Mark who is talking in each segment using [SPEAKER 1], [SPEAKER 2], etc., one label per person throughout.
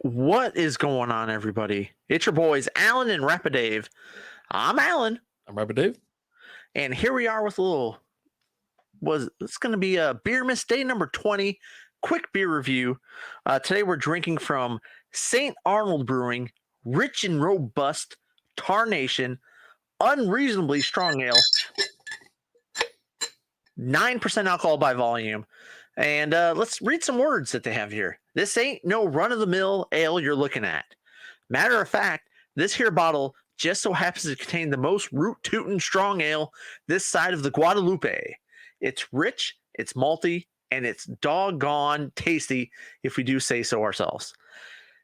[SPEAKER 1] What is going on, everybody? It's your boys, Alan and Rapidave. I'm Alan,
[SPEAKER 2] I'm Rapid Dave.
[SPEAKER 1] and here we are with a little. It's going to be a beer miss day number 20, quick beer review. Today we're drinking from St. Arnold Brewing, rich and robust Tarnation, unreasonably strong ale, 9% alcohol by volume. And let's read some words that they have here. This ain't no run-of-the-mill ale you're looking at. Matter of fact, this here bottle just so happens to contain the most root tootin strong ale this side of the Guadalupe. It's rich, it's malty, and it's doggone tasty if we do say so ourselves.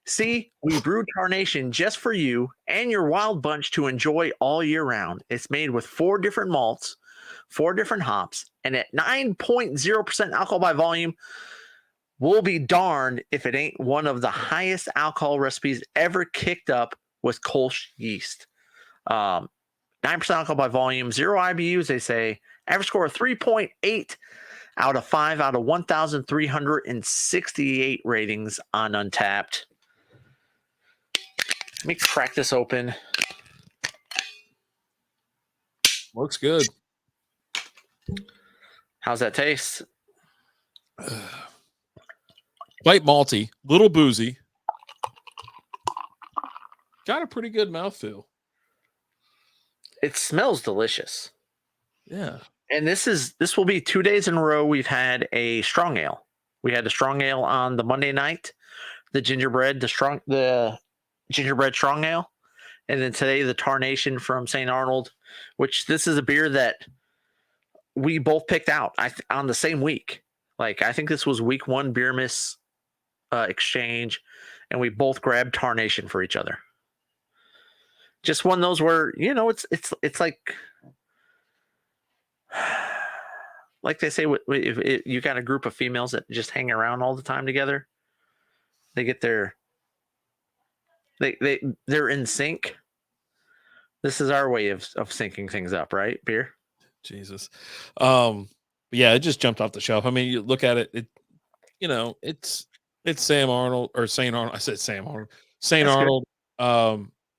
[SPEAKER 1] See, we brewed Tarnation just for you and your wild bunch to enjoy all year round. It's made with 4 different malts, 4 different hops, and at 9.0% alcohol by volume, we'll be darned if it ain't one of the highest alcohol recipes ever kicked up with Kölsch yeast. 9% alcohol by volume, 0 IBUs, they say. Average score of 3.8 out of 5 out of 1,368 ratings on Untappd. Let me crack this open.
[SPEAKER 2] Looks good.
[SPEAKER 1] How's that taste?
[SPEAKER 2] Quite malty, little boozy. Got a pretty good mouthfeel.
[SPEAKER 1] It smells delicious.
[SPEAKER 2] Yeah.
[SPEAKER 1] And this will be 2 days in a row we've had a strong ale. We had a strong ale on the Monday night, the gingerbread strong ale, and then today the Tarnation from St. Arnold, which this is a beer that we both picked out on the same week. Like, I think this was week 1 beer miss exchange, and we both grabbed Tarnation for each other. Just one of those where, you know, it's like they say, if you got a group of females that just hang around all the time together, they get they're in sync. This is our way of syncing things up, right? Beer.
[SPEAKER 2] Jesus. Yeah, it just jumped off the shelf. I mean, you look at it, it's Sam Arnold or St. Arnold. I said Sam Arnold. St.
[SPEAKER 1] That's
[SPEAKER 2] Arnold.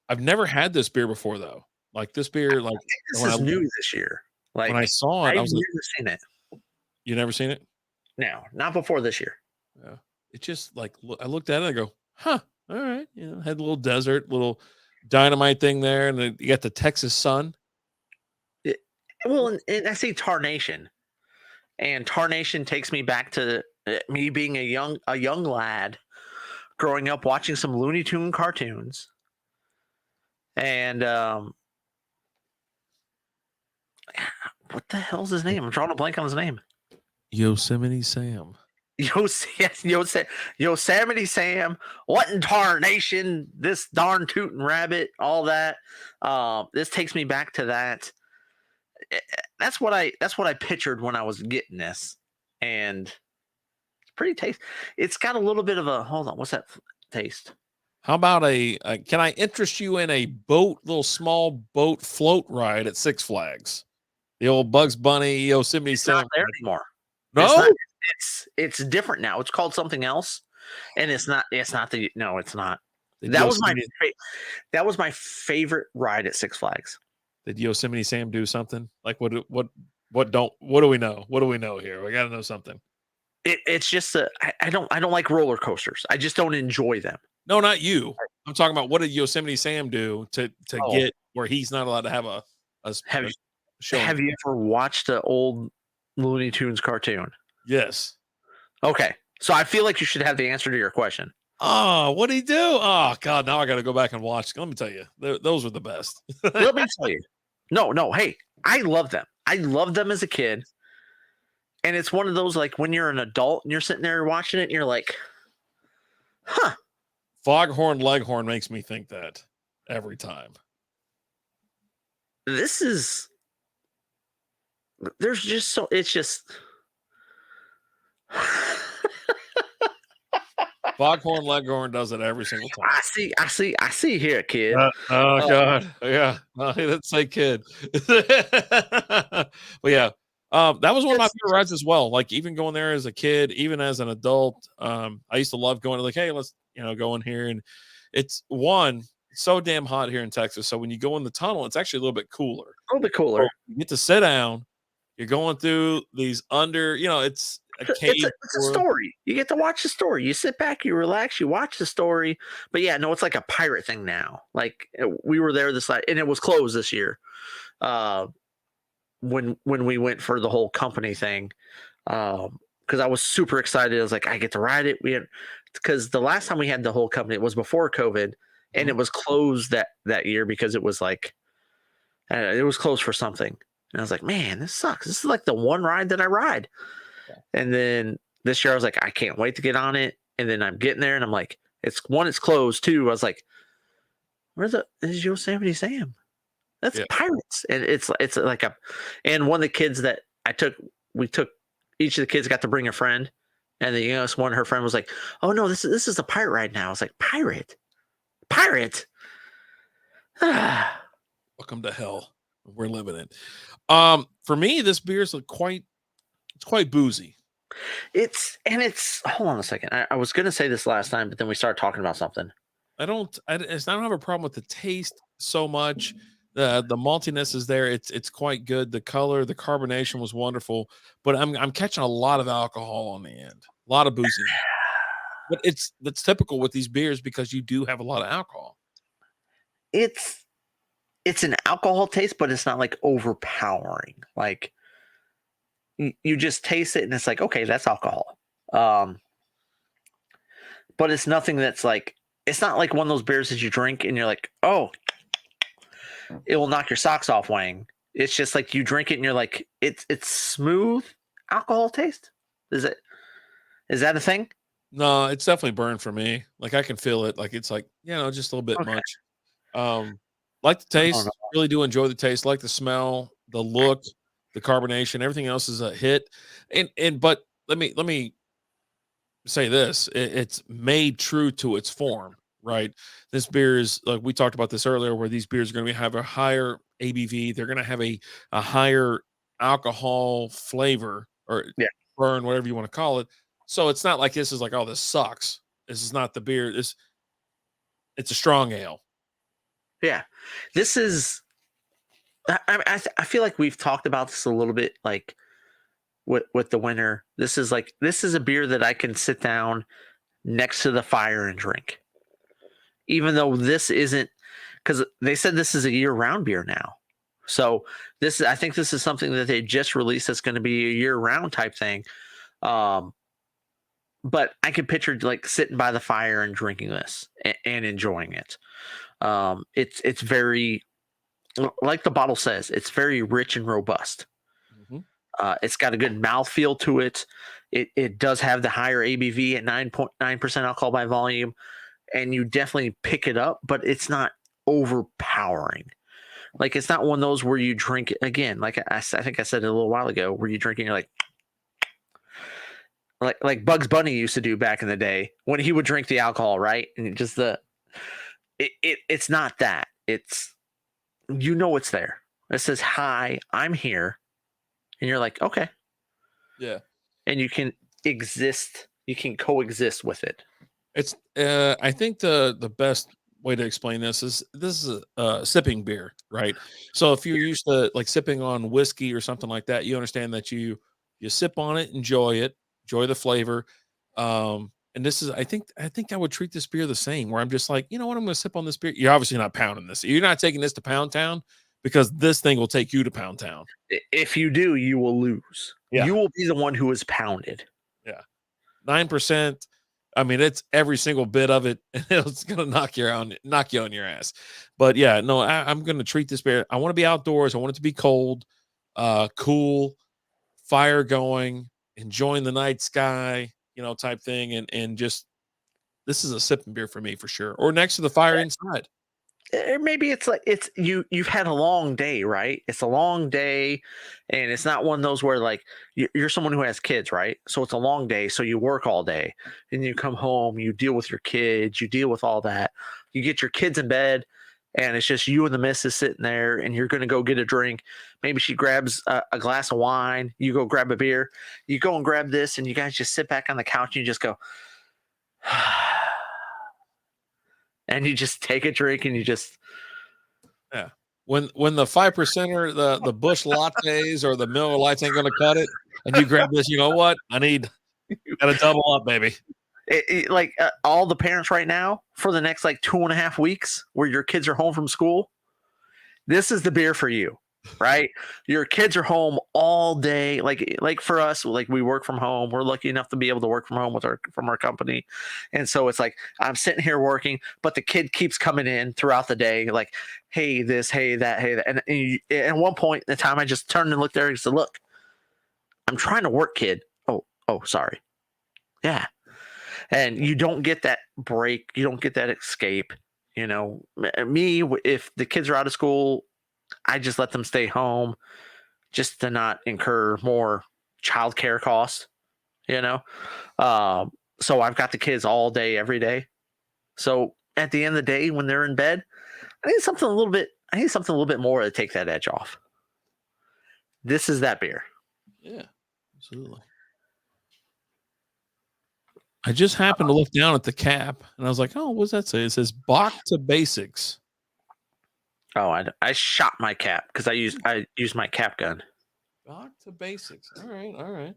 [SPEAKER 2] I've never had this beer before though. Like this beer, like
[SPEAKER 1] this is new this year. Like
[SPEAKER 2] when I saw it,
[SPEAKER 1] I've never seen it.
[SPEAKER 2] You never seen it?
[SPEAKER 1] No, not before this year.
[SPEAKER 2] Yeah. It just like I looked at it, I go, huh, all right. You know, had a little desert, little dynamite thing there, and then you got the Texas sun.
[SPEAKER 1] Well, and I say Tarnation, and Tarnation takes me back to me being a young lad, growing up watching some Looney Tune cartoons, and what the hell's his name? I'm drawing a blank on his name.
[SPEAKER 2] Yosemite Sam.
[SPEAKER 1] Yosemite Sam. What in Tarnation? This darn tootin' rabbit. All that. This takes me back to that. That's what I pictured when I was getting this, and it's pretty tasty. It's got a little bit of a hold on. What's that taste?
[SPEAKER 2] How about can I interest you in a little small boat float ride at Six Flags? The old Bugs Bunny Yosemite Sam.
[SPEAKER 1] Not there anymore.
[SPEAKER 2] No,
[SPEAKER 1] it's different now. It's called something else, and it's not. It's not That was my favorite ride at Six Flags.
[SPEAKER 2] Did Yosemite Sam do something? Like what do we know? What do we know here? We got to know something.
[SPEAKER 1] It's just I don't like roller coasters. I just don't enjoy them.
[SPEAKER 2] No, not you. I'm talking about what did Yosemite Sam do to get where he's not allowed to have a show?
[SPEAKER 1] Have you ever watched the old Looney Tunes cartoon?
[SPEAKER 2] Yes.
[SPEAKER 1] Okay, so I feel like you should have the answer to your question.
[SPEAKER 2] Oh, what did he do? Oh God, now I got to go back and watch. Let me tell you, those were the best.
[SPEAKER 1] Let me tell you. No. Hey, I love them. I loved them as a kid. And it's one of those, like, when you're an adult and you're sitting there watching it and you're like, huh.
[SPEAKER 2] Foghorn Leghorn makes me think that every time.
[SPEAKER 1] It's just.
[SPEAKER 2] Foghorn Leghorn does it every single time.
[SPEAKER 1] I see here, kid.
[SPEAKER 2] God. Yeah. Let's say kid. But yeah. That was one of my favorite rides as well. Like even going there as a kid, even as an adult, I used to love going to like, hey, let's going here, and it's so damn hot here in Texas. So when you go in the tunnel, it's actually a little bit cooler.
[SPEAKER 1] A little bit
[SPEAKER 2] So
[SPEAKER 1] cooler.
[SPEAKER 2] you get to sit down. You're going through these it's a cave.
[SPEAKER 1] It's a story. You get to watch the story. You sit back, you relax, you watch the story. But yeah, no, it's like a pirate thing now. Like we were there this and it was closed this year. When we went for the whole company thing, because I was super excited. I was like, I get to ride it. Because the last time we had the whole company, it was before COVID, and it was closed that year because it was like it was closed for something. And I was like, man, this sucks. This is like the one ride that I ride. Yeah. And then this year I was like, I can't wait to get on it. And then I'm getting there and I'm like, it's closed too. I was like, is Yosemite Sam? That's pirates. And it's like and one of the kids that each of the kids got to bring a friend. And then, one her friend was like, oh no, this is a pirate ride now. I was like, pirate.
[SPEAKER 2] Welcome to hell. We're living it. For me, this beer is quite boozy.
[SPEAKER 1] It's hold on a second. I was gonna say this last time, but then we started talking about something.
[SPEAKER 2] I don't have a problem with the taste so much. The maltiness is there. It's quite good. The color, the carbonation was wonderful, but I'm catching a lot of alcohol on the end. A lot of boozy. But that's typical with these beers because you do have a lot of alcohol.
[SPEAKER 1] It's an alcohol taste, but it's not like overpowering. Like you just taste it and it's like, okay, that's alcohol. But it's nothing that's like, it's not like one of those beers that you drink and you're like, oh, it will knock your socks off, Wang. It's just like you drink it and you're like, it's smooth alcohol taste. Is that a thing?
[SPEAKER 2] No, it's definitely burned for me. Like I can feel it. Like it's like, just a little bit much. Like the taste, really do enjoy the taste. Like the smell, the look, the carbonation, everything else is a hit. But let me say this: it's made true to its form, right? This beer is like we talked about this earlier, where these beers are going to have a higher ABV. They're going to have a higher alcohol flavor or burn, whatever you want to call it. So it's not like this is like, oh, this sucks. This is not the beer. It's a strong ale. Yeah,
[SPEAKER 1] this is. I feel like we've talked about this a little bit, like with the winter. This is a beer that I can sit down next to the fire and drink, even though this isn't, because they said this is a year-round beer now. So I think this is something that they just released that's going to be a year-round type thing. But I can picture like sitting by the fire and drinking this and enjoying it. It's very, like the bottle says, it's very rich and robust. Mm-hmm. It's got a good mouthfeel to it. It does have the higher ABV at 9.9% alcohol by volume, and you definitely pick it up, but it's not overpowering. Like it's not one of those where you drink it again. Like I think I said it a little while ago, where you drink and you're like Bugs Bunny used to do back in the day when he would drink the alcohol, right? And just it's not that. It's, it's there. It says, hi, I'm here. And you're like, okay.
[SPEAKER 2] Yeah.
[SPEAKER 1] And you can coexist with it.
[SPEAKER 2] It's I think the best way to explain this is a sipping beer, right? So if you're used to like sipping on whiskey or something like that, you understand that you sip on it, enjoy the flavor. And this is, I think I would treat this beer the same, where I'm just like, you know what, I'm going to sip on this beer. You're obviously not pounding this. You're not taking this to Pound Town, because this thing will take you to Pound Town.
[SPEAKER 1] If you do, you will lose. Yeah. You will be the one who is pounded.
[SPEAKER 2] Yeah. 9%. I mean, it's every single bit of it. It's going to knock you on your ass. But yeah, no, I'm going to treat this beer. I want to be outdoors. I want it to be cold, cool, fire going, enjoying the night sky, type thing. And just, this is a sipping beer for me for sure. Or next to the fire inside.
[SPEAKER 1] Or maybe it's like you've had a long day, right? It's a long day, and it's not one of those where like you're someone who has kids, right? So it's a long day, so you work all day, and you come home, you deal with your kids, you deal with all that, you get your kids in bed, and it's just you and the missus sitting there, and you're gonna go get a drink. Maybe she grabs a glass of wine, you go grab a beer, you go and grab this, and you guys just sit back on the couch and you just go, and you just take a drink and you just
[SPEAKER 2] when the 5%er, the Bush lattes or the Miller Lights ain't gonna cut it, and you grab this, you know what? Gotta double up, baby.
[SPEAKER 1] All the parents right now for the next like 2.5 weeks where your kids are home from school, this is the beer for you, right? Your kids are home all day. Like for us, like we work from home. We're lucky enough to be able to work from home from our company. And so it's like I'm sitting here working, but the kid keeps coming in throughout the day, like, hey, this, hey, that, hey, that. And at one point in the time I just turned and looked there and said, look, I'm trying to work, kid. Oh, sorry. Yeah. And you don't get that break. You don't get that escape. You know, me, if the kids are out of school, I just let them stay home just to not incur more childcare costs, you know? So I've got the kids all day, every day. So at the end of the day, when they're in bed, I need something a little bit more to take that edge off. This is that beer.
[SPEAKER 2] Yeah, absolutely. I just happened to look down at the cap and I was like, oh, what's that say? It says Back to Basics.
[SPEAKER 1] Oh, I shot my cap because I used my cap gun.
[SPEAKER 2] Back to Basics. All right.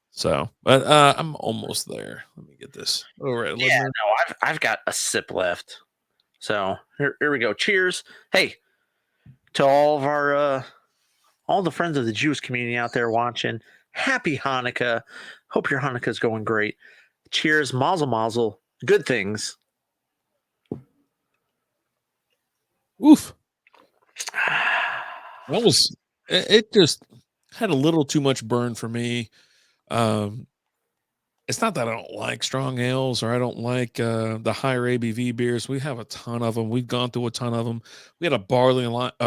[SPEAKER 2] So, but I'm almost there. Let me get this. All right.
[SPEAKER 1] Yeah, no, I've got a sip left. So here we go. Cheers. Hey, to all of all the friends of the Jewish community out there watching. Happy Hanukkah. Hope your Hanukkah is going great. Cheers, mazel mazel. Good things.
[SPEAKER 2] Oof. That was it. Just had a little too much burn for me. It's not that I don't like strong ales or I don't like the higher ABV beers. We have a ton of them. We've gone through a ton of them. We had a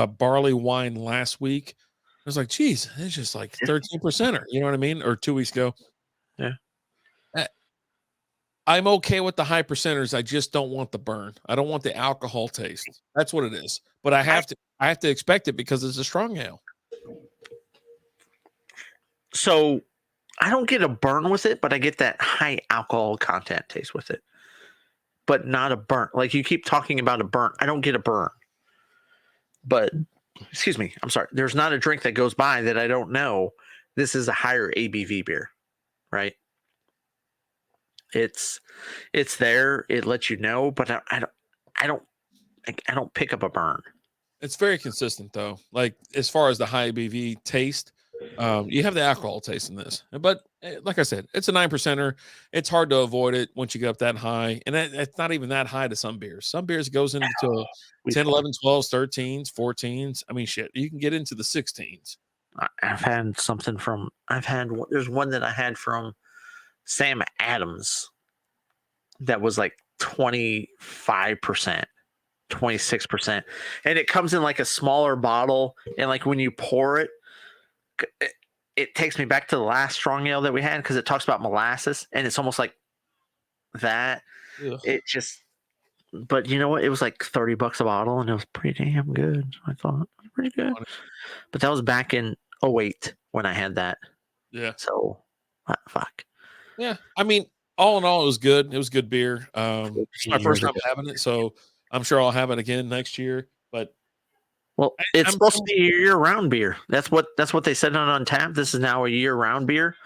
[SPEAKER 2] barley wine last week. I was like, geez, it's just like 13%er. You know what I mean? Or 2 weeks ago.
[SPEAKER 1] Yeah.
[SPEAKER 2] I'm okay with the high percenters. I just don't want the burn. I don't want the alcohol taste. That's what it is. But I have to expect it because it's a strong ale.
[SPEAKER 1] So I don't get a burn with it, but I get that high alcohol content taste with it. But not a burn. Like you keep talking about a burn. I don't get a burn. But excuse me, I'm sorry. There's not a drink that goes by that I don't know this is a higher ABV beer, right? It's there. It lets you know, but I don't pick up a burn.
[SPEAKER 2] It's very consistent though. Like as far as the high ABV taste, you have the alcohol taste in this, but like I said, it's a 9%er. It's hard to avoid it once you get up that high, and it's not even that high to some beers. Some beers goes into 10, 11, 12s, 13s, 14s. I mean, shit, you can get into the 16s.
[SPEAKER 1] There's one that I had from Sam Adams that was like 25%, 26%. And it comes in like a smaller bottle. And like when you pour it, it takes me back to the last strong ale that we had because it talks about molasses and it's almost like that. Ugh. It just, but you know what? It was like $30 a bottle and it was pretty damn good. I thought it was pretty good. But that was back in 2008 when I had that.
[SPEAKER 2] Yeah.
[SPEAKER 1] So, fuck.
[SPEAKER 2] Yeah. I mean, all in all, it was good. It was good beer. It's my first time having it, so I'm sure I'll have it again next year. But
[SPEAKER 1] it's supposed to be a year-round beer. That's what they said on Untappd. This is now a year-round beer.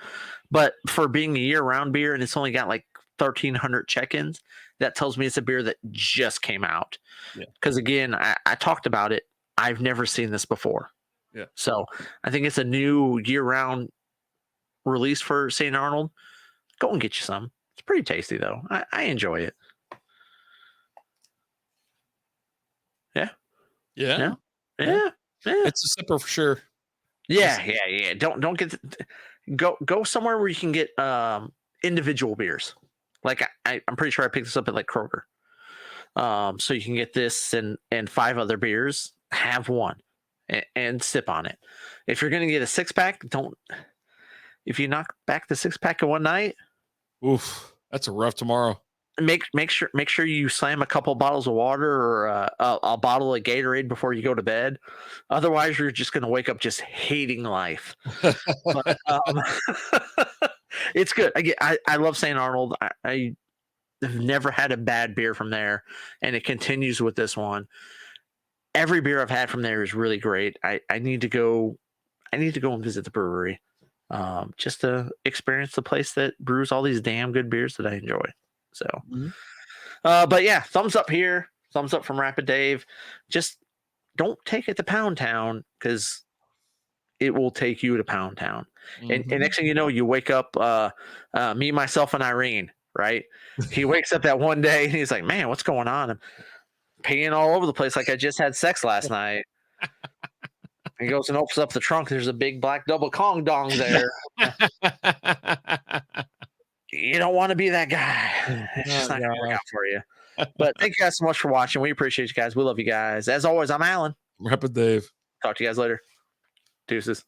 [SPEAKER 1] But for being a year-round beer and it's only got like 1,300 check-ins, that tells me it's a beer that just came out. Because again, I talked about it. I've never seen this before.
[SPEAKER 2] Yeah.
[SPEAKER 1] So I think it's a new year-round release for St. Arnold. Go and get you some. It's pretty tasty though. I enjoy it. Yeah.
[SPEAKER 2] Yeah. It's a sipper for sure.
[SPEAKER 1] Yeah. Don't get go somewhere where you can get individual beers. Like I'm pretty sure I picked this up at like Kroger. So you can get this and 5 other beers. Have one and sip on it. If you're gonna get a 6-pack, don't. If you knock back the 6-pack in one night,
[SPEAKER 2] oof, that's a rough tomorrow.
[SPEAKER 1] Make sure you slam a couple bottles of water or a bottle of Gatorade before you go to bed. Otherwise, you're just going to wake up just hating life. But, it's good. I love St. Arnold. I I've never had a bad beer from there, and it continues with this one. Every beer I've had from there is really great. I need to go. I need to go and visit the brewery, just to experience the place that brews all these damn good beers that I enjoy. So, but yeah, thumbs up here. Thumbs up from Rapid Dave. Just don't take it to Pound Town because it will take you to Pound Town. And next thing you know, you wake up, me, myself, and Irene, right? He wakes up that one day and he's like, man, what's going on? I'm peeing all over the place like I just had sex last night. He goes and opens up the trunk. There's a big black double Kong dong there. You don't want to be that guy. It's just not going to work out for you. But thank you guys so much for watching. We appreciate you guys. We love you guys. As always, I'm Alan.
[SPEAKER 2] Rapid Dave.
[SPEAKER 1] Talk to you guys later. Deuces.